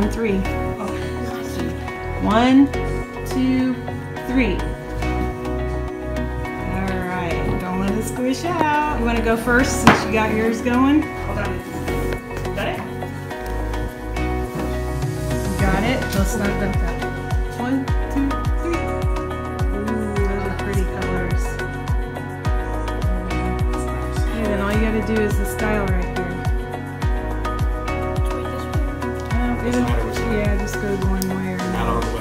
on 3. 1, 2, 3. Alright, don't let it squish out. You want to go first since you got yours going? Hold on. Got it? You got it? Let's start them up. 1, 2, 3. Ooh, those are pretty colors. And then all you got to do is the style right here. Yeah, just goes one way or another.